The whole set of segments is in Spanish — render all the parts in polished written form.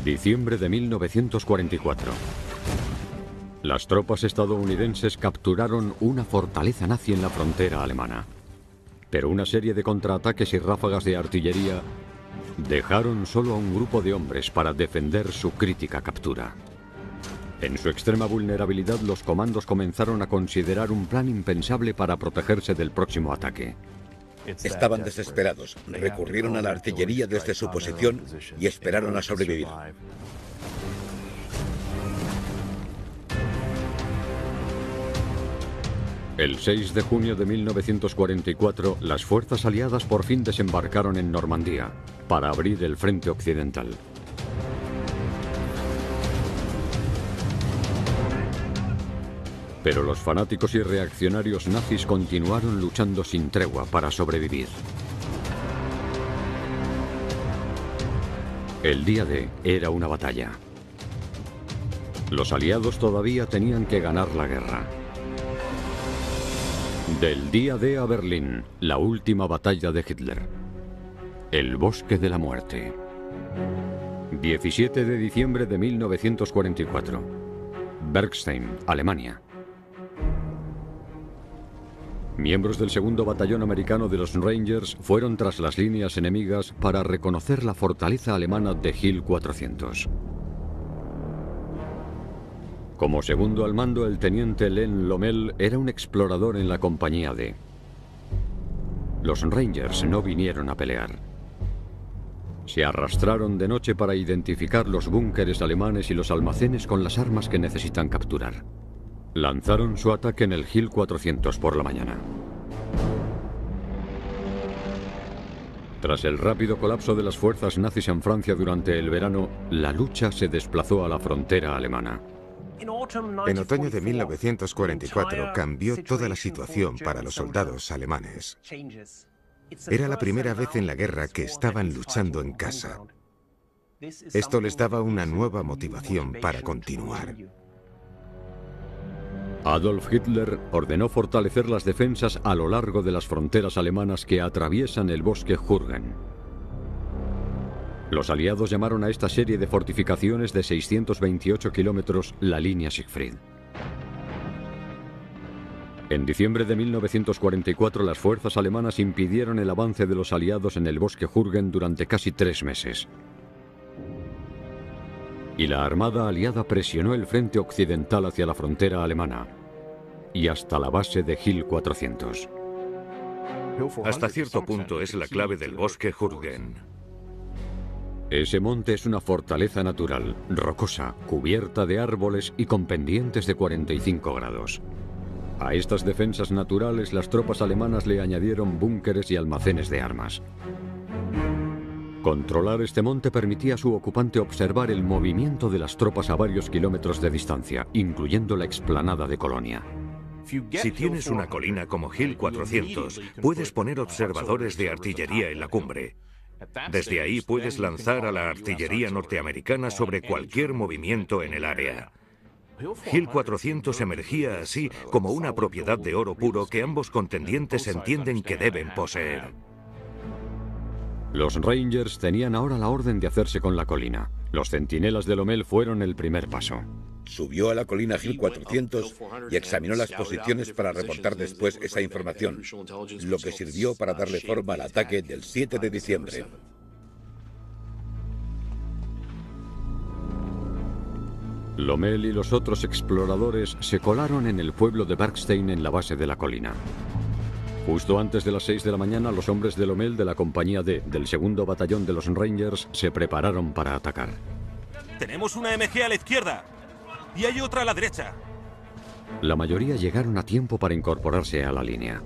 Diciembre de 1944. Las tropas estadounidenses capturaron una fortaleza nazi en la frontera alemana. Pero una serie de contraataques y ráfagas de artillería dejaron solo a un grupo de hombres para defender su crítica captura. En su extrema vulnerabilidad, los comandos comenzaron a considerar un plan impensable para protegerse del próximo ataque. Estaban desesperados, recurrieron a la artillería desde su posición y esperaron a sobrevivir. El 6 de junio de 1944, las fuerzas aliadas por fin desembarcaron en Normandía para abrir el frente occidental. Pero los fanáticos y reaccionarios nazis continuaron luchando sin tregua para sobrevivir. El día D era una batalla. Los aliados todavía tenían que ganar la guerra. Del día D a Berlín, la última batalla de Hitler. El bosque de la muerte. 17 de diciembre de 1944. Bergstein, Alemania. Miembros del segundo batallón americano de los Rangers fueron tras las líneas enemigas para reconocer la fortaleza alemana de Hill 400. Como segundo al mando, el teniente Len Lommel era un explorador en la compañía D. Los Rangers no vinieron a pelear. Se arrastraron de noche para identificar los búnkeres alemanes y los almacenes con las armas que necesitan capturar. Lanzaron su ataque en el Hill 400 por la mañana. Tras el rápido colapso de las fuerzas nazis en Francia durante el verano, la lucha se desplazó a la frontera alemana. En otoño de 1944 cambió toda la situación para los soldados alemanes. Era la primera vez en la guerra que estaban luchando en casa. Esto les daba una nueva motivación para continuar. Adolf Hitler ordenó fortalecer las defensas a lo largo de las fronteras alemanas que atraviesan el bosque Jürgen. Los aliados llamaron a esta serie de fortificaciones de 628 kilómetros la línea Siegfried. En diciembre de 1944, las fuerzas alemanas impidieron el avance de los aliados en el bosque Jürgen durante casi 3 meses. Y la armada aliada presionó el frente occidental hacia la frontera alemana y hasta la base de Hill 400. Hasta cierto punto es la clave del bosque Jürgen. Ese monte es una fortaleza natural, rocosa, cubierta de árboles y con pendientes de 45 grados. A estas defensas naturales, las tropas alemanas le añadieron búnkeres y almacenes de armas. Controlar este monte permitía a su ocupante observar el movimiento de las tropas a varios kilómetros de distancia, incluyendo la explanada de Colonia. Si tienes una colina como Hill 400, puedes poner observadores de artillería en la cumbre. Desde ahí puedes lanzar a la artillería norteamericana sobre cualquier movimiento en el área. Hill 400 emergía así como una propiedad de oro puro que ambos contendientes entienden que deben poseer. Los Rangers tenían ahora la orden de hacerse con la colina. Los centinelas de Lommel fueron el primer paso. Subió a la colina Hill 400 y examinó las posiciones para reportar después esa información, lo que sirvió para darle forma al ataque del 7 de diciembre. Lommel y los otros exploradores se colaron en el pueblo de Bergstein en la base de la colina. Justo antes de las 6 de la mañana, los hombres de Lommel de la compañía D del segundo batallón de los Rangers se prepararon para atacar. Tenemos una MG a la izquierda y hay otra a la derecha. La mayoría llegaron a tiempo para incorporarse a la línea.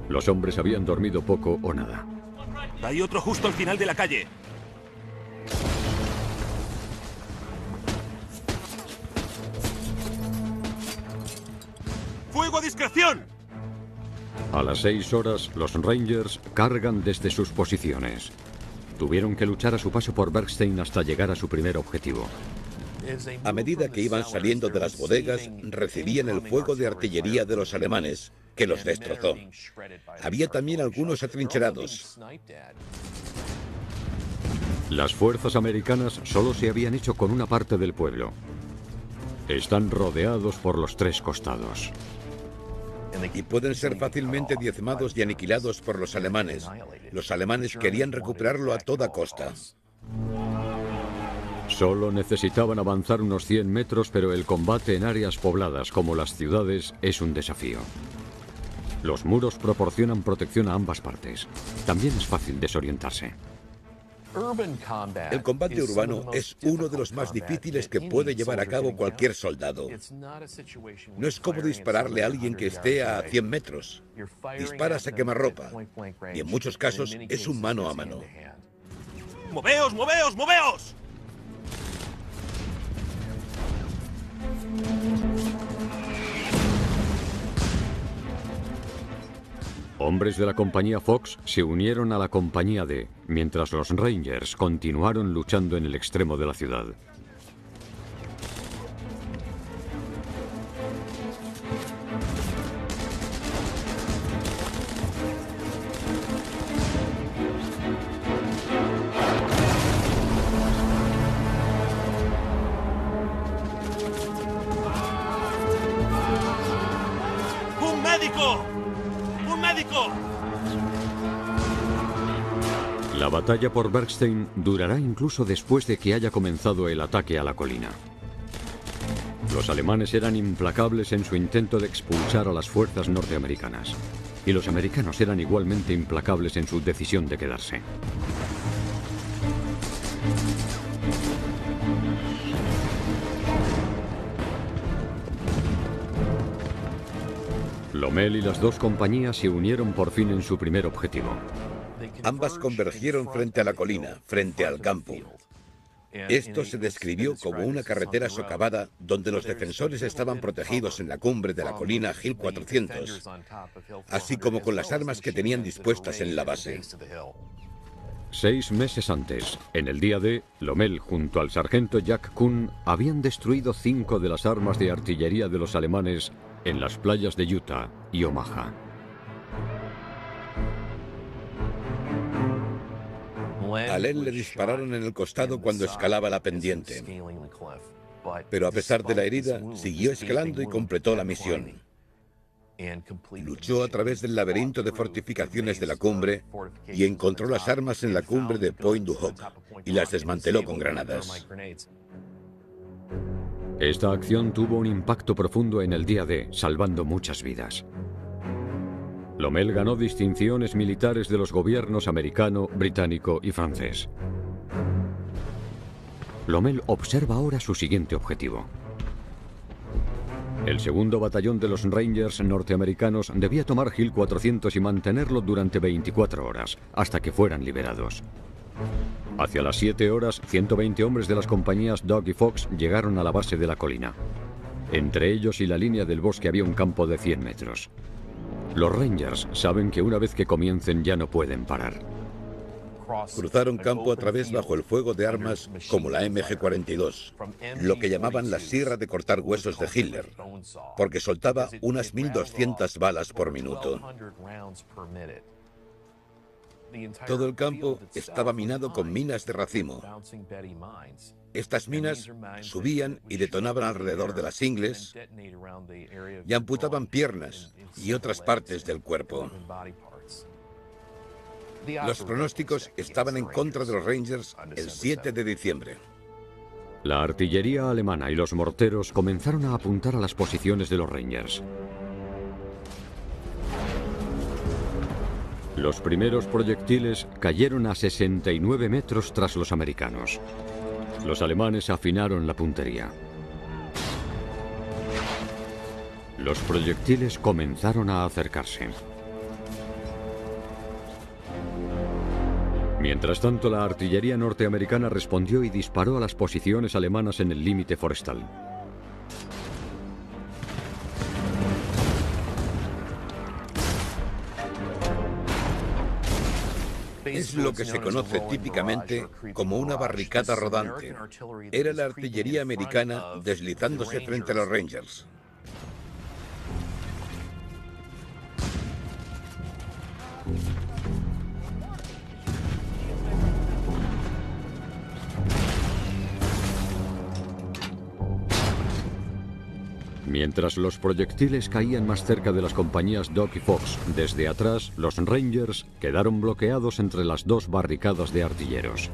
Los hombres habían dormido poco o nada. Hay otro justo al final de la calle. ¡Fuego a discreción! A las 6 horas, los Rangers cargan desde sus posiciones. Tuvieron que luchar a su paso por Bergstein hasta llegar a su primer objetivo. A medida que iban saliendo de las bodegas, recibían el fuego de artillería de los alemanes, que los destrozó. Había también algunos atrincherados. Las fuerzas americanas solo se habían hecho con una parte del pueblo. Están rodeados por los tres costados. Y pueden ser fácilmente diezmados y aniquilados por los alemanes. Los alemanes querían recuperarlo a toda costa. Solo necesitaban avanzar unos 100 metros, pero el combate en áreas pobladas como las ciudades es un desafío. Los muros proporcionan protección a ambas partes. También es fácil desorientarse. El combate urbano es uno de los más difíciles que puede llevar a cabo cualquier soldado. No es como dispararle a alguien que esté a 100 metros. Disparas a quemarropa. Y en muchos casos es un mano a mano. ¡Moveos, moveos, moveos! Hombres de la compañía Fox se unieron a la compañía D, mientras los Rangers continuaron luchando en el extremo de la ciudad. ¡Un médico! ¡Un médico! La batalla por Bergstein durará incluso después de que haya comenzado el ataque a la colina. Los alemanes eran implacables en su intento de expulsar a las fuerzas norteamericanas, y los americanos eran igualmente implacables en su decisión de quedarse. Lommel y las dos compañías se unieron por fin en su primer objetivo. Ambas convergieron frente a la colina, frente al campo. Esto se describió como una carretera socavada donde los defensores estaban protegidos en la cumbre de la colina Hill 400, así como con las armas que tenían dispuestas en la base. 6 meses antes, en el día D, Lommel junto al sargento Jack Kuhn habían destruido 5 de las armas de artillería de los alemanes en las playas de Utah y Omaha. A Len le dispararon en el costado cuando escalaba la pendiente, pero a pesar de la herida, siguió escalando y completó la misión. Luchó a través del laberinto de fortificaciones de la cumbre y encontró las armas en la cumbre de Point du Hoc y las desmanteló con granadas. Esta acción tuvo un impacto profundo en el día D, salvando muchas vidas. Lommel ganó distinciones militares de los gobiernos americano, británico y francés. Lommel observa ahora su siguiente objetivo. El segundo batallón de los Rangers norteamericanos debía tomar Hill 400 y mantenerlo durante 24 horas, hasta que fueran liberados. Hacia las 7 horas, 120 hombres de las compañías Dog y Fox llegaron a la base de la colina. Entre ellos y la línea del bosque había un campo de 100 metros. Los Rangers saben que una vez que comiencen ya no pueden parar. Cruzaron campo a través bajo el fuego de armas como la MG-42, lo que llamaban la sierra de cortar huesos de Hitler, porque soltaba unas 1.200 balas por minuto. Todo el campo estaba minado con minas de racimo. Estas minas subían y detonaban alrededor de las ingles y amputaban piernas y otras partes del cuerpo. Los pronósticos estaban en contra de los Rangers el 7 de diciembre. La artillería alemana y los morteros comenzaron a apuntar a las posiciones de los Rangers. Los primeros proyectiles cayeron a 69 metros tras los americanos. Los alemanes afinaron la puntería. Los proyectiles comenzaron a acercarse. Mientras tanto, la artillería norteamericana respondió y disparó a las posiciones alemanas en el límite forestal. Es lo que se conoce típicamente como una barricada rodante. Era la artillería americana deslizándose frente a los Rangers. Mientras los proyectiles caían más cerca de las compañías Doc y Fox, desde atrás, los Rangers quedaron bloqueados entre las dos barricadas de artilleros.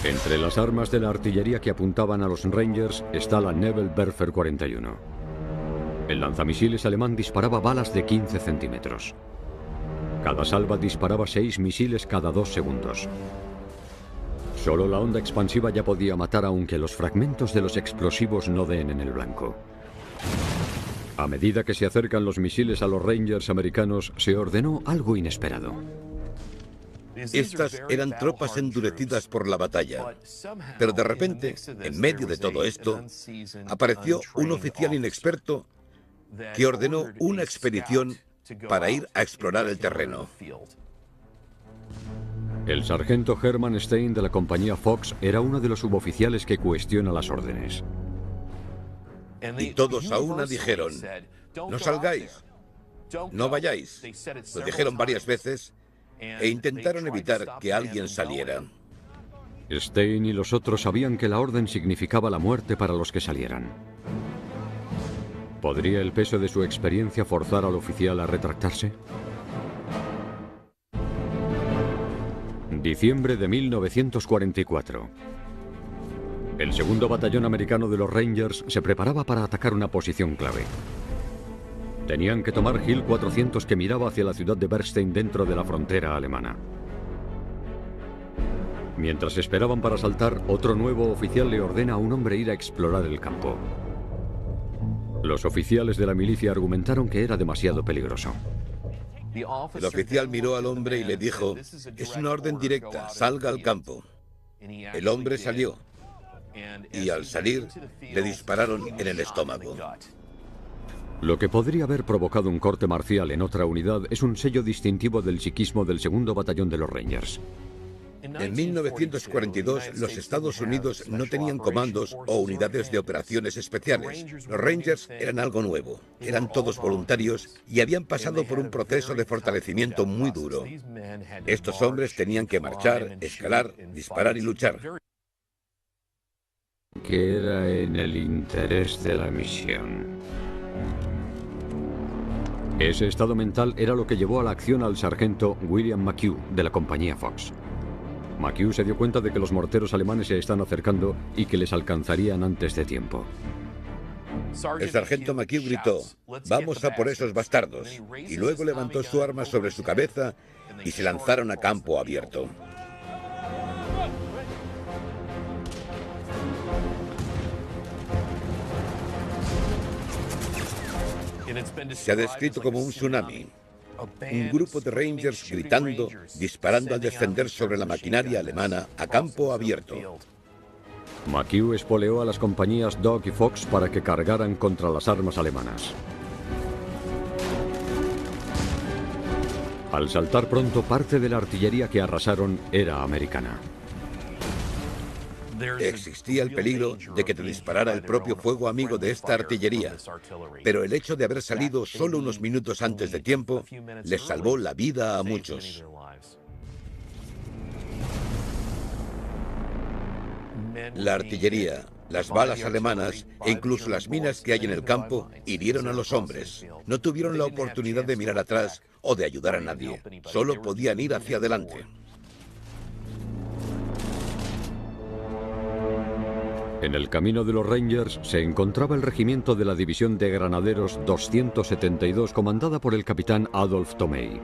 Entre las armas de la artillería que apuntaban a los Rangers está la Nebelwerfer 41. El lanzamisiles alemán disparaba balas de 15 centímetros. Cada salva disparaba 6 misiles cada 2 segundos. Solo la onda expansiva ya podía matar aunque los fragmentos de los explosivos no den en el blanco. A medida que se acercan los misiles a los Rangers americanos, se ordenó algo inesperado. Estas eran tropas endurecidas por la batalla, pero de repente, en medio de todo esto, apareció un oficial inexperto que ordenó una expedición para ir a explorar el terreno. El sargento Hermann Stein de la compañía Fox era uno de los suboficiales que cuestiona las órdenes. Y todos a una dijeron: no salgáis, no vayáis. Lo dijeron varias veces e intentaron evitar que alguien saliera. Stein y los otros sabían que la orden significaba la muerte para los que salieran. ¿Podría el peso de su experiencia forzar al oficial a retractarse? Diciembre de 1944. El segundo batallón americano de los Rangers se preparaba para atacar una posición clave. Tenían que tomar Hill 400 que miraba hacia la ciudad de Bernstein dentro de la frontera alemana. Mientras esperaban para saltar, otro nuevo oficial le ordena a un hombre ir a explorar el campo. Los oficiales de la milicia argumentaron que era demasiado peligroso. El oficial miró al hombre y le dijo: es una orden directa, salga al campo. El hombre salió y al salir le dispararon en el estómago. Lo que podría haber provocado un corte marcial en otra unidad es un sello distintivo del psiquismo del segundo batallón de los Rangers. En 1942, los Estados Unidos no tenían comandos o unidades de operaciones especiales. Los Rangers eran algo nuevo, eran todos voluntarios y habían pasado por un proceso de fortalecimiento muy duro. Estos hombres tenían que marchar, escalar, disparar y luchar. Que era en el interés de la misión. Ese estado mental era lo que llevó a la acción al sargento William McHugh de la compañía Fox. McHugh se dio cuenta de que los morteros alemanes se están acercando y que les alcanzarían antes de tiempo. El sargento McHugh gritó: vamos a por esos bastardos, y luego levantó su arma sobre su cabeza y se lanzaron a campo abierto. Se ha descrito como un tsunami. Un grupo de Rangers gritando, disparando al descender sobre la maquinaria alemana a campo abierto. McHugh espoleó a las compañías Doc y Fox para que cargaran contra las armas alemanas. Al saltar pronto, parte de la artillería que arrasaron era americana. Existía el peligro de que te disparara el propio fuego amigo de esta artillería, pero el hecho de haber salido solo unos minutos antes de tiempo les salvó la vida a muchos. La artillería, las balas alemanas e incluso las minas que hay en el campo hirieron a los hombres. No tuvieron la oportunidad de mirar atrás o de ayudar a nadie. Solo podían ir hacia adelante. En el camino de los Rangers se encontraba el regimiento de la División de Granaderos 272 comandada por el capitán Adolf Thomey.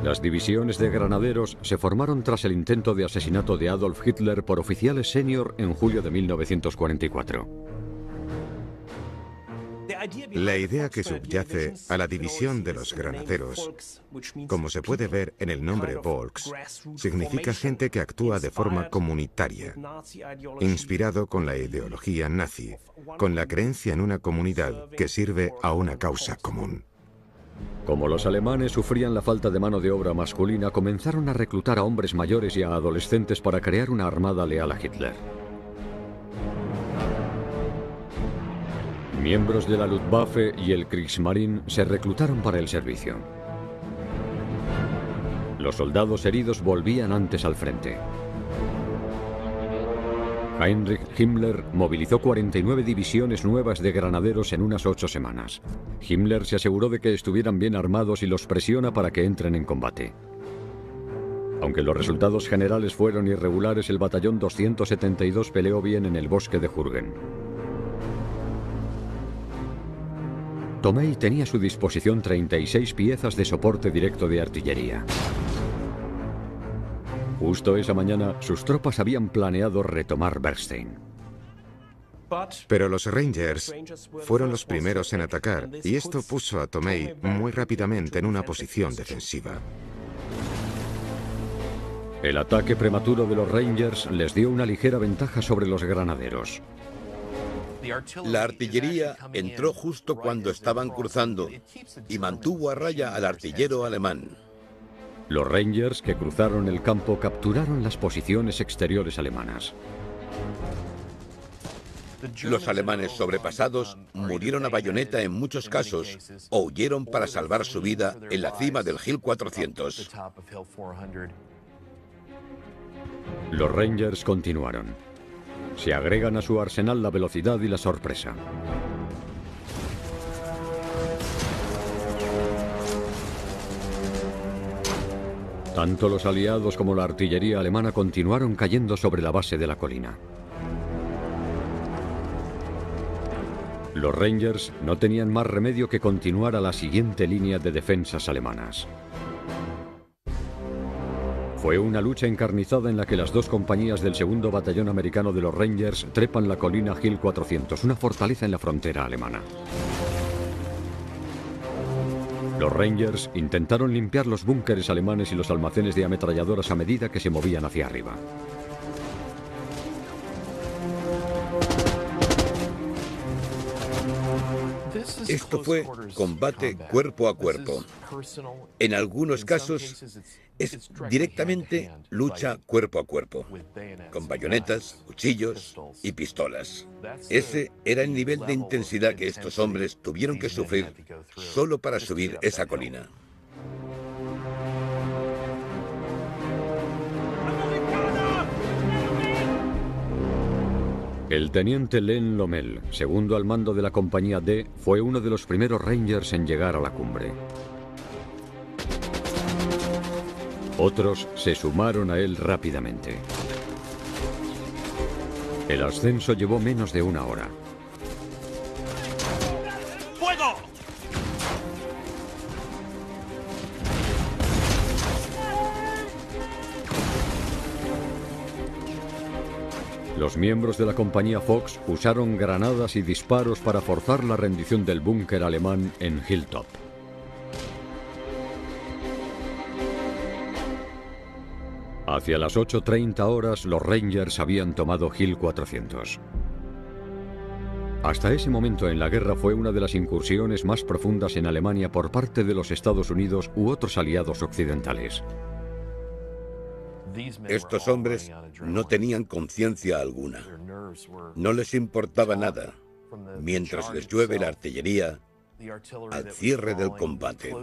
Las divisiones de granaderos se formaron tras el intento de asesinato de Adolf Hitler por oficiales senior en julio de 1944. La idea que subyace a la división de los granaderos, como se puede ver en el nombre Volks, significa gente que actúa de forma comunitaria, inspirado con la ideología nazi, con la creencia en una comunidad que sirve a una causa común. Como los alemanes sufrían la falta de mano de obra masculina, comenzaron a reclutar a hombres mayores y a adolescentes para crear una armada leal a Hitler. Miembros de la Luftwaffe y el Kriegsmarine se reclutaron para el servicio. Los soldados heridos volvían antes al frente. Heinrich Himmler movilizó 49 divisiones nuevas de granaderos en unas 8 semanas. Himmler se aseguró de que estuvieran bien armados y los presiona para que entren en combate. Aunque los resultados generales fueron irregulares, el batallón 272 peleó bien en el bosque de Jürgen. Tomei tenía a su disposición 36 piezas de soporte directo de artillería. Justo esa mañana, sus tropas habían planeado retomar Bernstein. Pero los Rangers fueron los primeros en atacar, y esto puso a Tomei muy rápidamente en una posición defensiva. El ataque prematuro de los Rangers les dio una ligera ventaja sobre los granaderos. La artillería entró justo cuando estaban cruzando y mantuvo a raya al artillero alemán. Los Rangers que cruzaron el campo capturaron las posiciones exteriores alemanas. Los alemanes sobrepasados murieron a bayoneta en muchos casos o huyeron para salvar su vida en la cima del Hill 400. Los Rangers continuaron. Se agregan a su arsenal la velocidad y la sorpresa. Tanto los aliados como la artillería alemana continuaron cayendo sobre la base de la colina. Los Rangers no tenían más remedio que continuar a la siguiente línea de defensas alemanas. Fue una lucha encarnizada en la que las dos compañías del segundo batallón americano de los Rangers trepan la colina Hill 400, una fortaleza en la frontera alemana. Los Rangers intentaron limpiar los búnkeres alemanes y los almacenes de ametralladoras a medida que se movían hacia arriba. Esto fue combate cuerpo a cuerpo. En algunos casos es directamente lucha cuerpo a cuerpo, con bayonetas, cuchillos y pistolas. Ese era el nivel de intensidad que estos hombres tuvieron que sufrir solo para subir esa colina. El teniente Len Lommel, segundo al mando de la compañía D, fue uno de los primeros Rangers en llegar a la cumbre. Otros se sumaron a él rápidamente. El ascenso llevó menos de una hora. ¡Fuego! Los miembros de la compañía Fox usaron granadas y disparos para forzar la rendición del búnker alemán en Hilltop. Hacia las 8:30 horas, los Rangers habían tomado Hill 400. Hasta ese momento en la guerra fue una de las incursiones más profundas en Alemania por parte de los Estados Unidos u otros aliados occidentales. Estos hombres no tenían conciencia alguna. No les importaba nada, mientras les llueve la artillería al cierre del combate.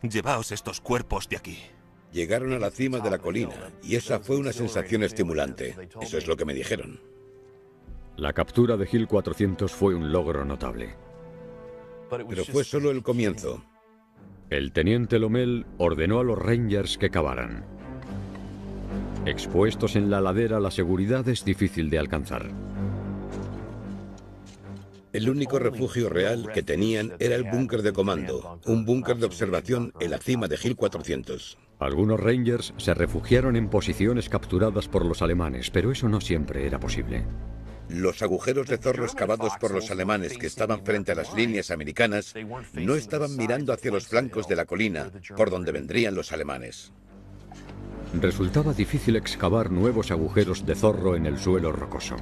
Llevaos estos cuerpos de aquí. Llegaron a la cima de la colina y esa fue una sensación estimulante. Eso es lo que me dijeron. La captura de Hill 400 fue un logro notable. Pero fue solo el comienzo. El teniente Lommel ordenó a los Rangers que cavaran. Expuestos en la ladera, la seguridad es difícil de alcanzar. El único refugio real que tenían era el búnker de comando, un búnker de observación en la cima de Hill 400. Algunos Rangers se refugiaron en posiciones capturadas por los alemanes, pero eso no siempre era posible. Los agujeros de zorro excavados por los alemanes que estaban frente a las líneas americanas no estaban mirando hacia los flancos de la colina, por donde vendrían los alemanes. Resultaba difícil excavar nuevos agujeros de zorro en el suelo rocoso.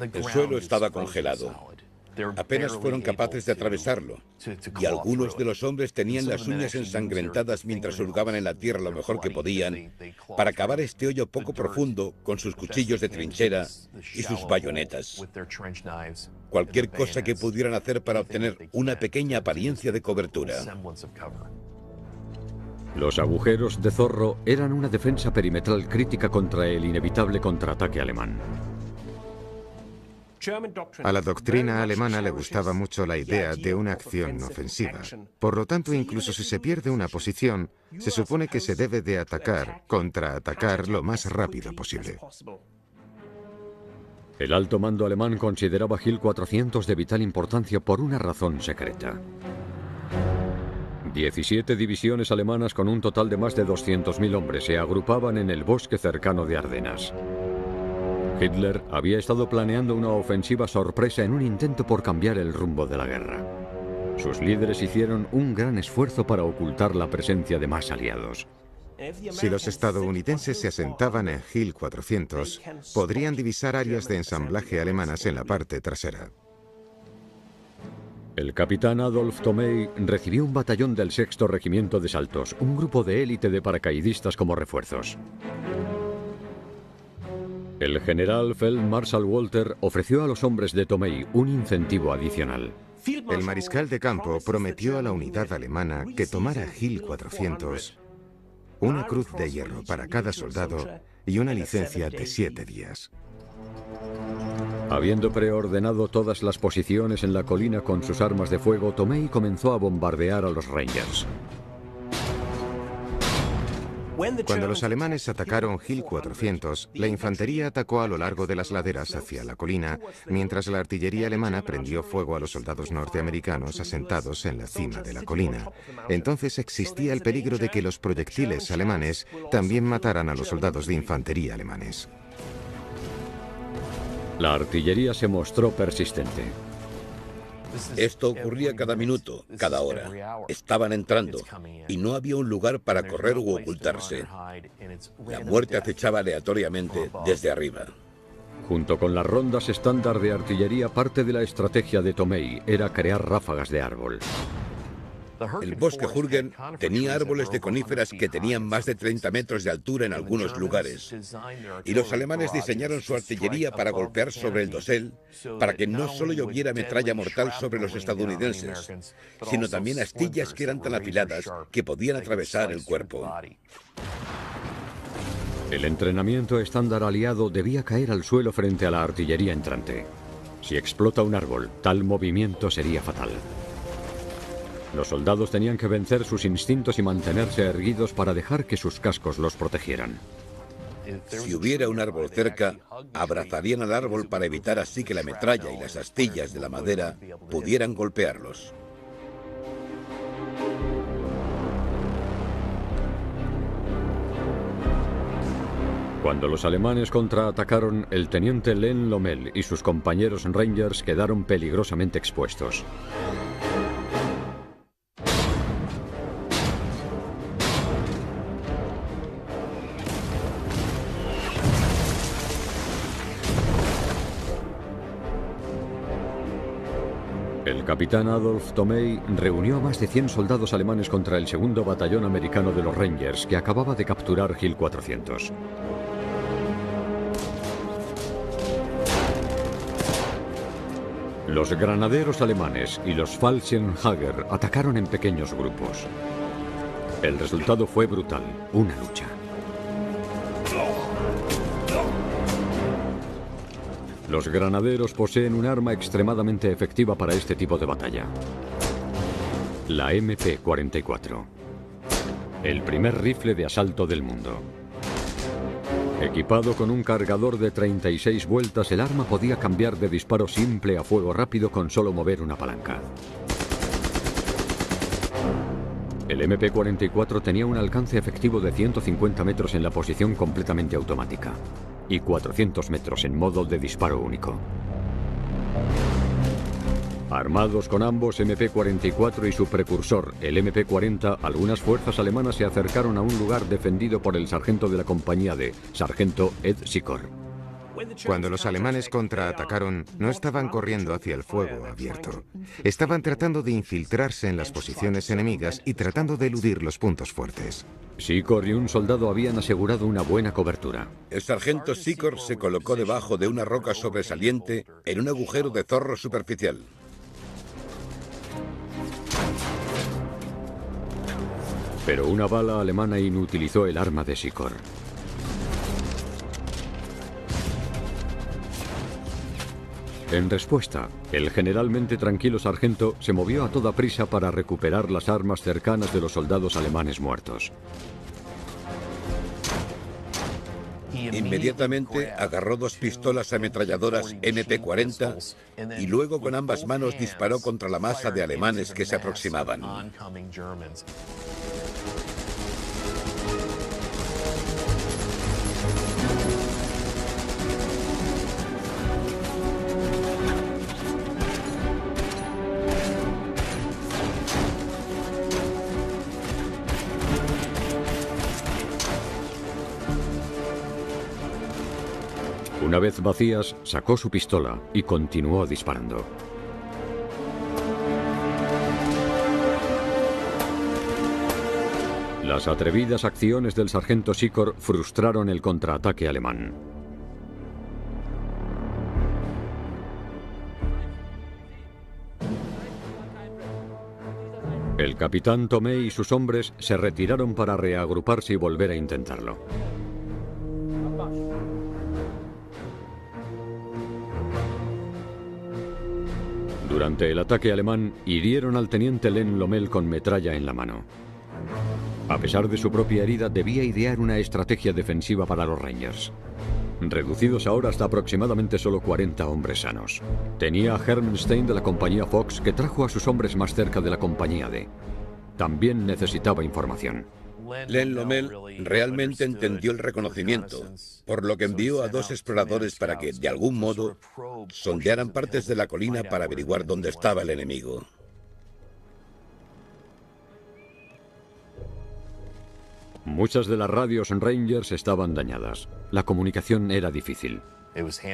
El suelo estaba congelado. Apenas fueron capaces de atravesarlo, y algunos de los hombres tenían las uñas ensangrentadas mientras hurgaban en la tierra lo mejor que podían para cavar este hoyo poco profundo con sus cuchillos de trinchera y sus bayonetas. Cualquier cosa que pudieran hacer para obtener una pequeña apariencia de cobertura. Los agujeros de Zorro eran una defensa perimetral crítica contra el inevitable contraataque alemán. A la doctrina alemana le gustaba mucho la idea de una acción ofensiva. Por lo tanto, incluso si se pierde una posición, se supone que se debe de atacar, contraatacar lo más rápido posible. El alto mando alemán consideraba Hill 400 de vital importancia por una razón secreta. 17 divisiones alemanas con un total de más de 200.000 hombres se agrupaban en el bosque cercano de Ardenas. Hitler había estado planeando una ofensiva sorpresa en un intento por cambiar el rumbo de la guerra. Sus líderes hicieron un gran esfuerzo para ocultar la presencia de más aliados. Si los estadounidenses se asentaban en Hill 400, podrían divisar áreas de ensamblaje alemanas en la parte trasera. El capitán Adolf Thomey recibió un batallón del 6º Regimiento de Saltos, un grupo de élite de paracaidistas como refuerzos. El general Feldmarschall Walter ofreció a los hombres de Thomey un incentivo adicional. El mariscal de campo prometió a la unidad alemana que tomara Hill 400, una cruz de hierro para cada soldado y una licencia de 7 días. Habiendo preordenado todas las posiciones en la colina con sus armas de fuego, Thomey comenzó a bombardear a los Rangers. Cuando los alemanes atacaron Hill 400, la infantería atacó a lo largo de las laderas hacia la colina, mientras la artillería alemana prendió fuego a los soldados norteamericanos asentados en la cima de la colina. Entonces existía el peligro de que los proyectiles alemanes también mataran a los soldados de infantería alemanes. La artillería se mostró persistente. Esto ocurría cada minuto, cada hora. Estaban entrando y no había un lugar para correr u ocultarse. La muerte acechaba aleatoriamente desde arriba. Junto con las rondas estándar de artillería, parte de la estrategia de Thomey era crear ráfagas de árbol. El bosque Jürgen tenía árboles de coníferas que tenían más de 30 metros de altura en algunos lugares. Y los alemanes diseñaron su artillería para golpear sobre el dosel, para que no solo lloviera metralla mortal sobre los estadounidenses, sino también astillas que eran tan afiladas que podían atravesar el cuerpo. El entrenamiento estándar aliado debía caer al suelo frente a la artillería entrante. Si explota un árbol, tal movimiento sería fatal. Los soldados tenían que vencer sus instintos y mantenerse erguidos para dejar que sus cascos los protegieran. Si hubiera un árbol cerca, abrazarían al árbol para evitar así que la metralla y las astillas de la madera pudieran golpearlos. Cuando los alemanes contraatacaron, el teniente Len Lommel y sus compañeros Rangers quedaron peligrosamente expuestos. El capitán Adolf Thomey reunió a más de 100 soldados alemanes contra el 2º batallón americano de los Rangers, que acababa de capturar Hill 400. Los granaderos alemanes y los Fallschirmjäger atacaron en pequeños grupos. El resultado fue brutal, una lucha. Los granaderos poseen un arma extremadamente efectiva para este tipo de batalla: la MP-44, el primer rifle de asalto del mundo. Equipado con un cargador de 36 vueltas, el arma podía cambiar de disparo simple a fuego rápido con solo mover una palanca. El MP-44 tenía un alcance efectivo de 150 metros en la posición completamente automática y 400 metros en modo de disparo único. Armados con ambos MP-44 y su precursor, el MP-40, algunas fuerzas alemanas se acercaron a un lugar defendido por el sargento de la compañía D, sargento Ed Sikor. Cuando los alemanes contraatacaron, no estaban corriendo hacia el fuego abierto. Estaban tratando de infiltrarse en las posiciones enemigas y tratando de eludir los puntos fuertes. Sikor y un soldado habían asegurado una buena cobertura. El sargento Sikor se colocó debajo de una roca sobresaliente en un agujero de zorro superficial. Pero una bala alemana inutilizó el arma de Sikor. En respuesta, el generalmente tranquilo sargento se movió a toda prisa para recuperar las armas cercanas de los soldados alemanes muertos. Inmediatamente agarró 2 pistolas ametralladoras MT-40 y luego con ambas manos disparó contra la masa de alemanes que se aproximaban. Una vez vacías, sacó su pistola y continuó disparando. Las atrevidas acciones del sargento Sikor frustraron el contraataque alemán. El capitán Tomé y sus hombres se retiraron para reagruparse y volver a intentarlo. Durante el ataque alemán, hirieron al teniente Len Lommel con metralla en la mano. A pesar de su propia herida, debía idear una estrategia defensiva para los Rangers. Reducidos ahora hasta aproximadamente solo 40 hombres sanos. Tenía a Hermanstein de la compañía Fox, que trajo a sus hombres más cerca de la compañía D. También necesitaba información. Len Lommel realmente entendió el reconocimiento, por lo que envió a 2 exploradores para que, de algún modo, sondearan partes de la colina para averiguar dónde estaba el enemigo. Muchas de las radios Rangers estaban dañadas. La comunicación era difícil.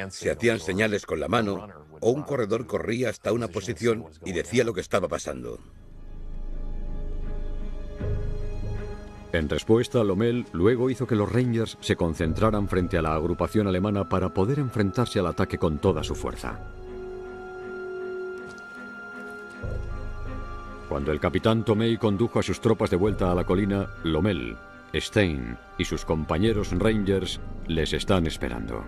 Se hacían señales con la mano, o un corredor corría hasta una posición y decía lo que estaba pasando. En respuesta, Lommel luego hizo que los Rangers se concentraran frente a la agrupación alemana para poder enfrentarse al ataque con toda su fuerza. Cuando el capitán Tomei condujo a sus tropas de vuelta a la colina, Lommel, Stein y sus compañeros Rangers les están esperando.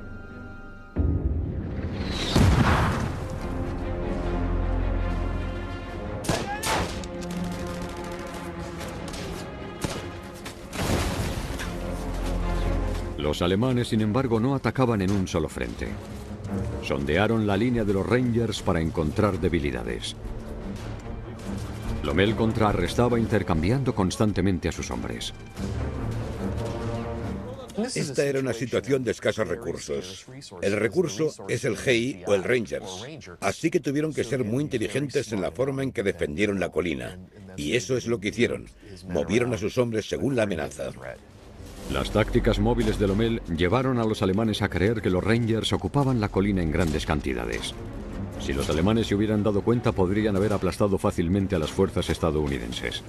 Los alemanes, sin embargo, no atacaban en un solo frente. Sondearon la línea de los Rangers para encontrar debilidades. Lommel contrarrestaba intercambiando constantemente a sus hombres. Esta era una situación de escasos recursos. El recurso es el GI o el Rangers, así que tuvieron que ser muy inteligentes en la forma en que defendieron la colina. Y eso es lo que hicieron. Movieron a sus hombres según la amenaza. Las tácticas móviles de Lommel llevaron a los alemanes a creer que los Rangers ocupaban la colina en grandes cantidades. Si los alemanes se hubieran dado cuenta, podrían haber aplastado fácilmente a las fuerzas estadounidenses.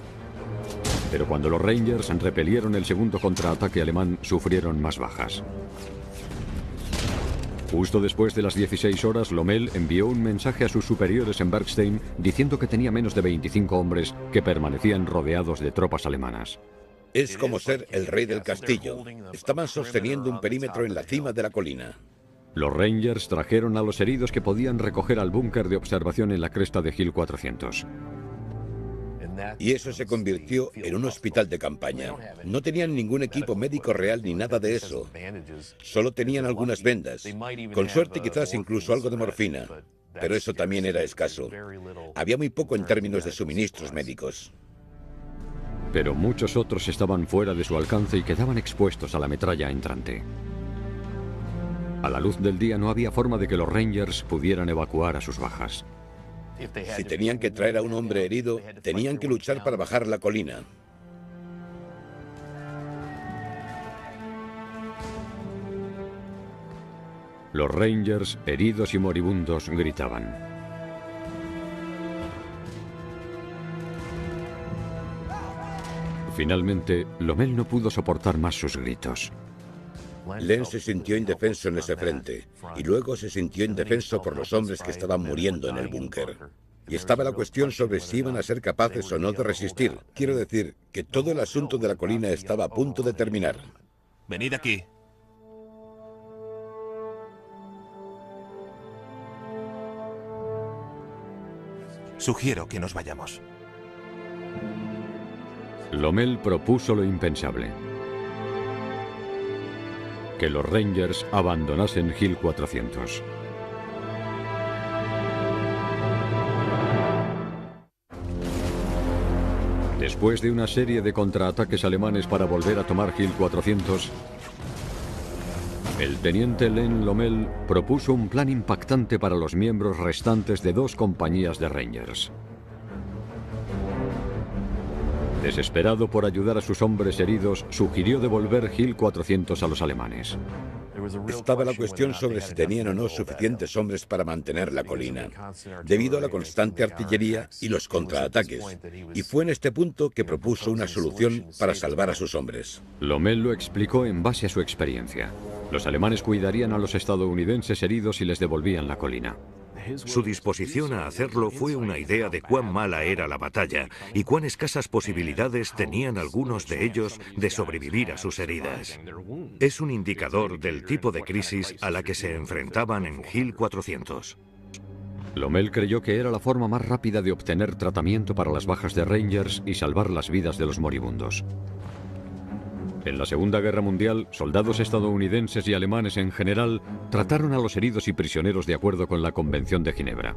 Pero cuando los Rangers repelieron el segundo contraataque alemán, sufrieron más bajas. Justo después de las 16 horas, Lommel envió un mensaje a sus superiores en Bergstein diciendo que tenía menos de 25 hombres que permanecían rodeados de tropas alemanas. Es como ser el rey del castillo. Estaban sosteniendo un perímetro en la cima de la colina. Los Rangers trajeron a los heridos que podían recoger al búnker de observación en la cresta de Hill 400. Y eso se convirtió en un hospital de campaña. No tenían ningún equipo médico real ni nada de eso. Solo tenían algunas vendas. Con suerte quizás incluso algo de morfina. Pero eso también era escaso. Había muy poco en términos de suministros médicos. Pero muchos otros estaban fuera de su alcance y quedaban expuestos a la metralla entrante. A la luz del día no había forma de que los Rangers pudieran evacuar a sus bajas. Si tenían que traer a un hombre herido, tenían que luchar para bajar la colina. Los Rangers, heridos y moribundos, gritaban. Finalmente, Lommel no pudo soportar más sus gritos. Len se sintió indefenso en ese frente, y luego se sintió indefenso por los hombres que estaban muriendo en el búnker. Y estaba la cuestión sobre si iban a ser capaces o no de resistir. Quiero decir que todo el asunto de la colina estaba a punto de terminar. Venid aquí. Sugiero que nos vayamos. Lommel propuso lo impensable: que los Rangers abandonasen Hill 400. Después de una serie de contraataques alemanes para volver a tomar Hill 400, el teniente Len Lommel propuso un plan impactante para los miembros restantes de 2 compañías de Rangers. Desesperado por ayudar a sus hombres heridos, sugirió devolver Hill 400 a los alemanes. Estaba la cuestión sobre si tenían o no suficientes hombres para mantener la colina, debido a la constante artillería y los contraataques, y fue en este punto que propuso una solución para salvar a sus hombres. Lommel lo explicó en base a su experiencia. Los alemanes cuidarían a los estadounidenses heridos y les devolvían la colina. Su disposición a hacerlo fue una idea de cuán mala era la batalla y cuán escasas posibilidades tenían algunos de ellos de sobrevivir a sus heridas. Es un indicador del tipo de crisis a la que se enfrentaban en Hill 400. Lommel creyó que era la forma más rápida de obtener tratamiento para las bajas de Rangers y salvar las vidas de los moribundos. En la Segunda Guerra Mundial, soldados estadounidenses y alemanes en general trataron a los heridos y prisioneros de acuerdo con la Convención de Ginebra.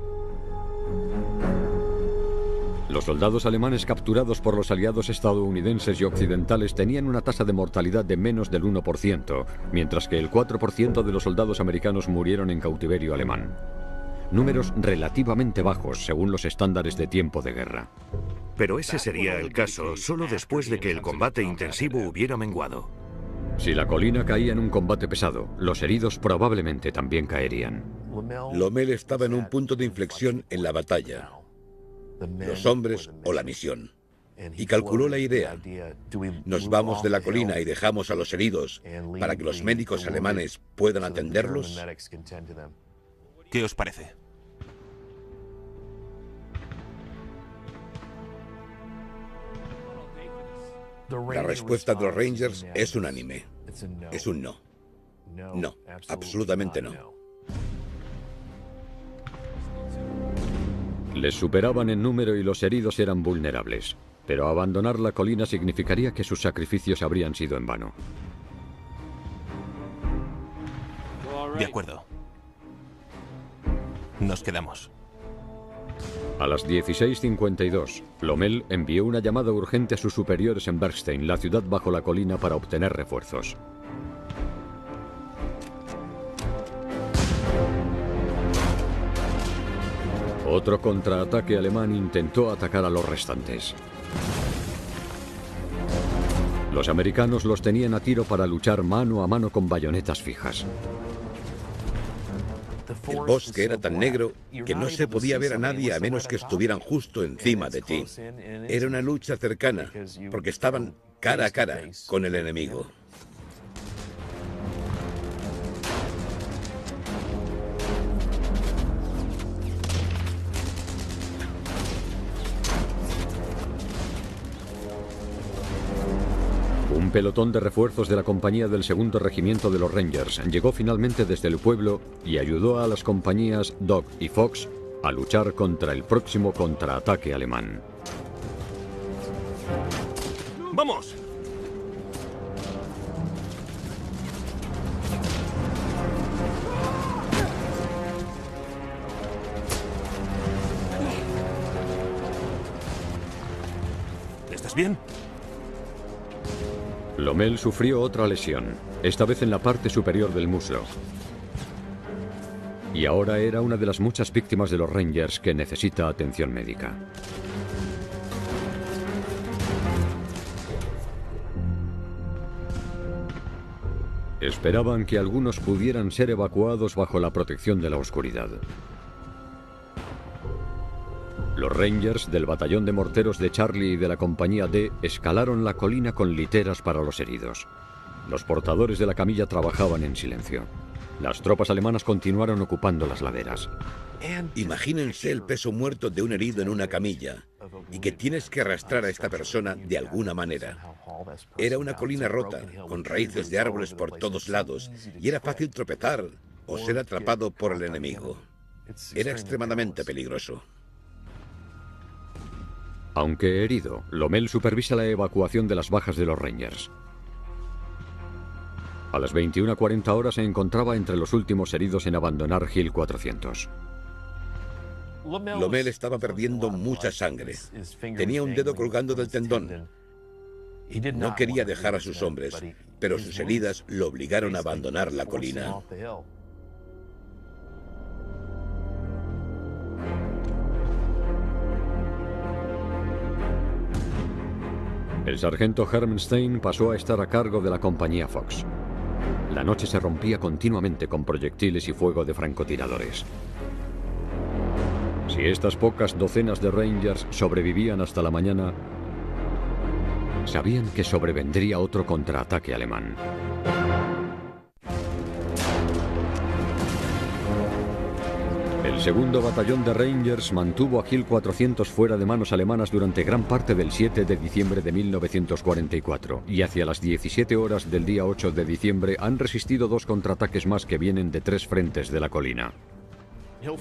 Los soldados alemanes capturados por los aliados estadounidenses y occidentales tenían una tasa de mortalidad de menos del 1%, mientras que el 4% de los soldados americanos murieron en cautiverio alemán. Números relativamente bajos según los estándares de tiempo de guerra. Pero ese sería el caso solo después de que el combate intensivo hubiera menguado. Si la colina caía en un combate pesado, los heridos probablemente también caerían. Lommel estaba en un punto de inflexión en la batalla: los hombres o la misión. Y calculó la idea: ¿nos vamos de la colina y dejamos a los heridos para que los médicos alemanes puedan atenderlos? ¿Qué os parece? La respuesta de los Rangers es unánime. Es un no. No, absolutamente no. Les superaban en número y los heridos eran vulnerables, pero abandonar la colina significaría que sus sacrificios habrían sido en vano. De acuerdo. Nos quedamos. A las 16:52, Lommel envió una llamada urgente a sus superiores en Bergstein, la ciudad bajo la colina, para obtener refuerzos. Otro contraataque alemán intentó atacar a los restantes. Los americanos los tenían a tiro para luchar mano a mano con bayonetas fijas. El bosque era tan negro que no se podía ver a nadie a menos que estuvieran justo encima de ti. Era una lucha cercana, porque estaban cara a cara con el enemigo. Un pelotón de refuerzos de la compañía del 2º Regimiento de los Rangers llegó finalmente desde el pueblo y ayudó a las compañías Dog y Fox a luchar contra el próximo contraataque alemán. ¡Vamos! ¿Estás bien? Lommel sufrió otra lesión, esta vez en la parte superior del muslo. Y ahora era una de las muchas víctimas de los Rangers que necesita atención médica. Esperaban que algunos pudieran ser evacuados bajo la protección de la oscuridad. Los Rangers del batallón de morteros de Charlie y de la compañía D escalaron la colina con literas para los heridos. Los portadores de la camilla trabajaban en silencio. Las tropas alemanas continuaron ocupando las laderas. Imagínense el peso muerto de un herido en una camilla y que tienes que arrastrar a esta persona de alguna manera. Era una colina rota, con raíces de árboles por todos lados, y era fácil tropezar o ser atrapado por el enemigo. Era extremadamente peligroso. Aunque herido, Lommel supervisa la evacuación de las bajas de los Rangers. A las 21:40 horas se encontraba entre los últimos heridos en abandonar Hill 400. Lommel estaba perdiendo mucha sangre. Tenía un dedo colgando del tendón. No quería dejar a sus hombres, pero sus heridas lo obligaron a abandonar la colina. El sargento Hermenstein pasó a estar a cargo de la compañía Fox. La noche se rompía continuamente con proyectiles y fuego de francotiradores. Si estas pocas docenas de Rangers sobrevivían hasta la mañana, sabían que sobrevendría otro contraataque alemán. El segundo batallón de Rangers mantuvo a Hill 400 fuera de manos alemanas durante gran parte del 7 de diciembre de 1944, y hacia las 17 horas del día 8 de diciembre han resistido 2 contraataques más que vienen de 3 frentes de la colina.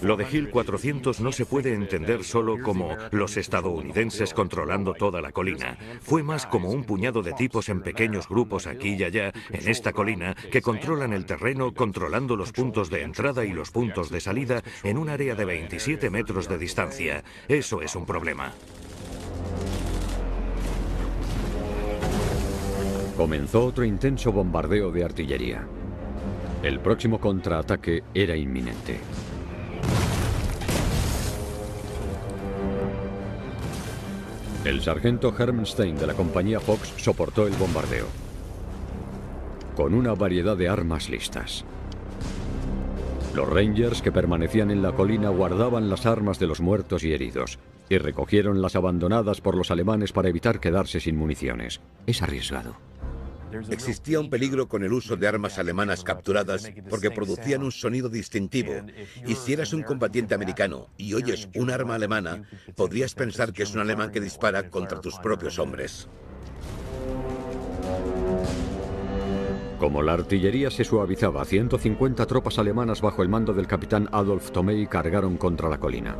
Lo de Hill 400 no se puede entender solo como los estadounidenses controlando toda la colina. Fue más como un puñado de tipos en pequeños grupos aquí y allá, en esta colina, que controlan el terreno, controlando los puntos de entrada y los puntos de salida en un área de 27 metros de distancia. Eso es un problema. Comenzó otro intenso bombardeo de artillería. El próximo contraataque era inminente. El sargento Hermenstein de la compañía Fox soportó el bombardeo, con una variedad de armas listas. Los Rangers que permanecían en la colina guardaban las armas de los muertos y heridos, y recogieron las abandonadas por los alemanes para evitar quedarse sin municiones. Es arriesgado. Existía un peligro con el uso de armas alemanas capturadas porque producían un sonido distintivo, y si eras un combatiente americano y oyes un arma alemana, podrías pensar que es un alemán que dispara contra tus propios hombres. Como la artillería se suavizaba, 150 tropas alemanas bajo el mando del capitán Adolf Thomey cargaron contra la colina.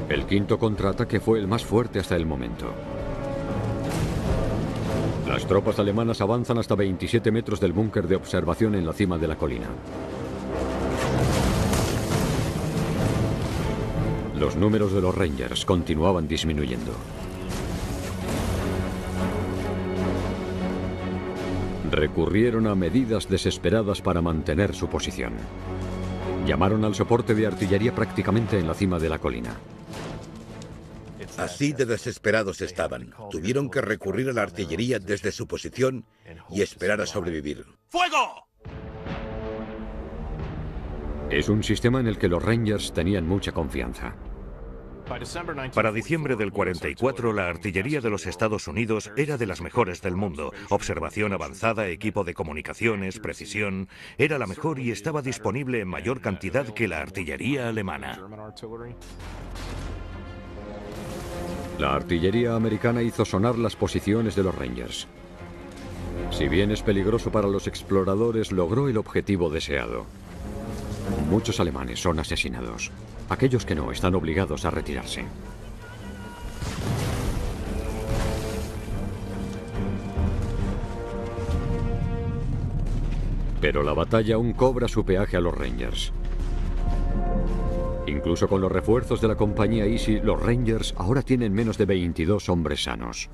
El quinto contraataque fue el más fuerte hasta el momento. Las tropas alemanas avanzan hasta 27 metros del búnker de observación en la cima de la colina. Los números de los Rangers continuaban disminuyendo. Recurrieron a medidas desesperadas para mantener su posición. Llamaron al soporte de artillería prácticamente en la cima de la colina. Así de desesperados estaban. Tuvieron que recurrir a la artillería desde su posición y esperar a sobrevivir. ¡Fuego! Es un sistema en el que los Rangers tenían mucha confianza. Para diciembre del 44, la artillería de los Estados Unidos era de las mejores del mundo. Observación avanzada, equipo de comunicaciones, precisión. Era la mejor y estaba disponible en mayor cantidad que la artillería alemana. La artillería americana hizo sonar las posiciones de los Rangers. Si bien es peligroso para los exploradores, logró el objetivo deseado. Muchos alemanes son asesinados. Aquellos que no están obligados a retirarse. Pero la batalla aún cobra su peaje a los Rangers. Incluso con los refuerzos de la compañía Easy, los Rangers ahora tienen menos de 22 hombres sanos.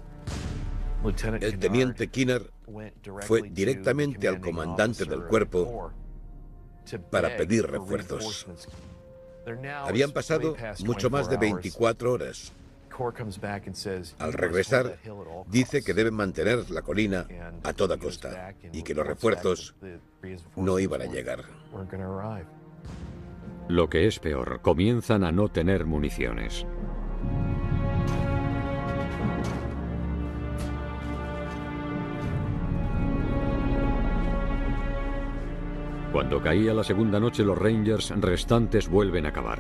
El teniente Kinner fue directamente al comandante del cuerpo para pedir refuerzos. Habían pasado mucho más de 24 horas. Al regresar, dice que deben mantener la colina a toda costa y que los refuerzos no iban a llegar. Lo que es peor, comienzan a no tener municiones. Cuando caía la segunda noche, los Rangers restantes vuelven a cavar.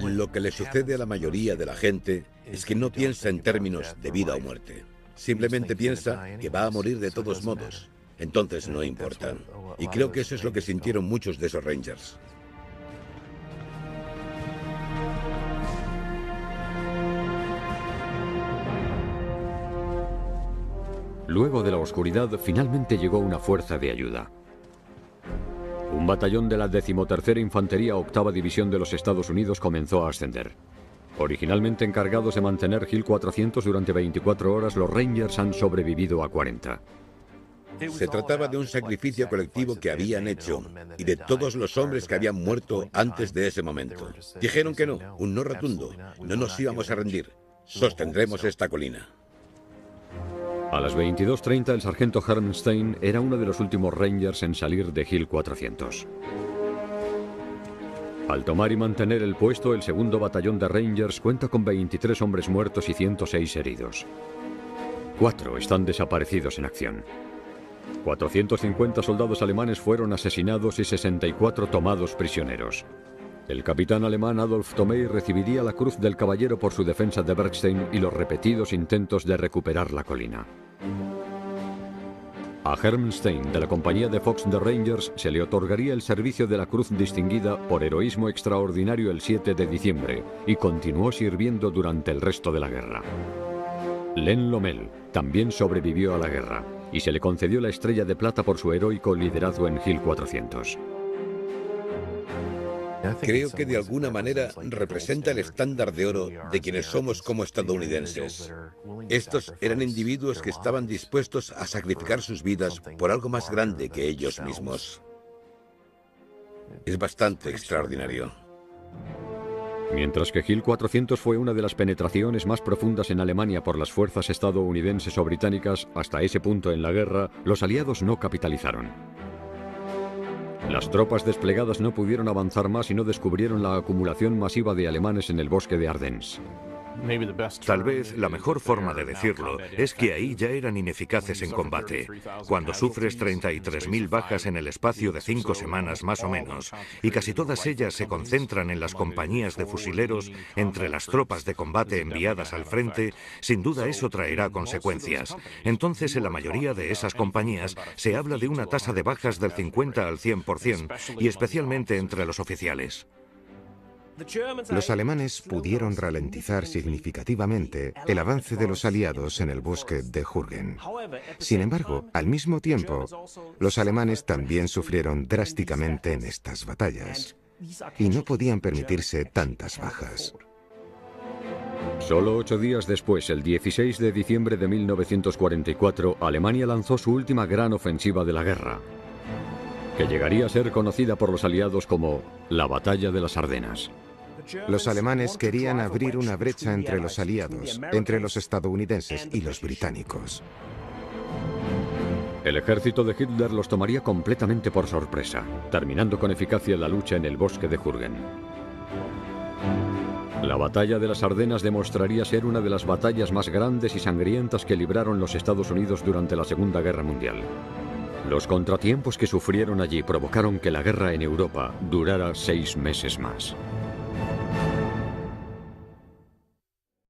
Lo que le sucede a la mayoría de la gente es que no piensa en términos de vida o muerte. Simplemente piensa que va a morir de todos modos. Entonces no importa. Y creo que eso es lo que sintieron muchos de esos Rangers. Luego de la oscuridad, finalmente llegó una fuerza de ayuda. Un batallón de la 13ª Infantería 8ª División de los Estados Unidos comenzó a ascender. Originalmente encargados de mantener Hill 400 durante 24 horas, los Rangers han sobrevivido a 40. Se trataba de un sacrificio colectivo que habían hecho y de todos los hombres que habían muerto antes de ese momento. Dijeron que no, un no rotundo. No nos íbamos a rendir. Sostendremos esta colina. A las 22:30 el sargento Hermstein era uno de los últimos Rangers en salir de Hill 400. Al tomar y mantener el puesto, el segundo batallón de Rangers cuenta con 23 hombres muertos y 106 heridos. 4 están desaparecidos en acción. 450 soldados alemanes fueron asesinados y 64 tomados prisioneros. El capitán alemán Adolf Thomey recibiría la Cruz del Caballero por su defensa de Bergstein y los repetidos intentos de recuperar la colina. A Hermstein, de la compañía de Fox de Rangers, se le otorgaría el servicio de la Cruz Distinguida por heroísmo extraordinario el 7 de diciembre y continuó sirviendo durante el resto de la guerra. Len Lommel también sobrevivió a la guerra y se le concedió la Estrella de Plata por su heroico liderazgo en Hill 400. Creo que de alguna manera representa el estándar de oro de quienes somos como estadounidenses. Estos eran individuos que estaban dispuestos a sacrificar sus vidas por algo más grande que ellos mismos. Es bastante extraordinario. Mientras que Hill 400 fue una de las penetraciones más profundas en Alemania por las fuerzas estadounidenses o británicas, hasta ese punto en la guerra, los aliados no capitalizaron. Las tropas desplegadas no pudieron avanzar más y no descubrieron la acumulación masiva de alemanes en el bosque de Ardennes. Tal vez la mejor forma de decirlo es que ahí ya eran ineficaces en combate. Cuando sufres 33.000 bajas en el espacio de 5 semanas más o menos, y casi todas ellas se concentran en las compañías de fusileros entre las tropas de combate enviadas al frente, sin duda eso traerá consecuencias. Entonces, en la mayoría de esas compañías se habla de una tasa de bajas del 50 al 100%, y especialmente entre los oficiales. Los alemanes pudieron ralentizar significativamente el avance de los aliados en el bosque de Jürgen. Sin embargo, al mismo tiempo, los alemanes también sufrieron drásticamente en estas batallas y no podían permitirse tantas bajas. Solo 8 días después, el 16 de diciembre de 1944, Alemania lanzó su última gran ofensiva de la guerra, que llegaría a ser conocida por los aliados como la Batalla de las Ardenas. Los alemanes querían abrir una brecha entre los aliados, entre los estadounidenses y los británicos. El ejército de Hitler los tomaría completamente por sorpresa, terminando con eficacia la lucha en el bosque de Jürgen. La Batalla de las Ardenas demostraría ser una de las batallas más grandes y sangrientas que libraron los Estados Unidos durante la Segunda Guerra Mundial. Los contratiempos que sufrieron allí provocaron que la guerra en Europa durara 6 meses más.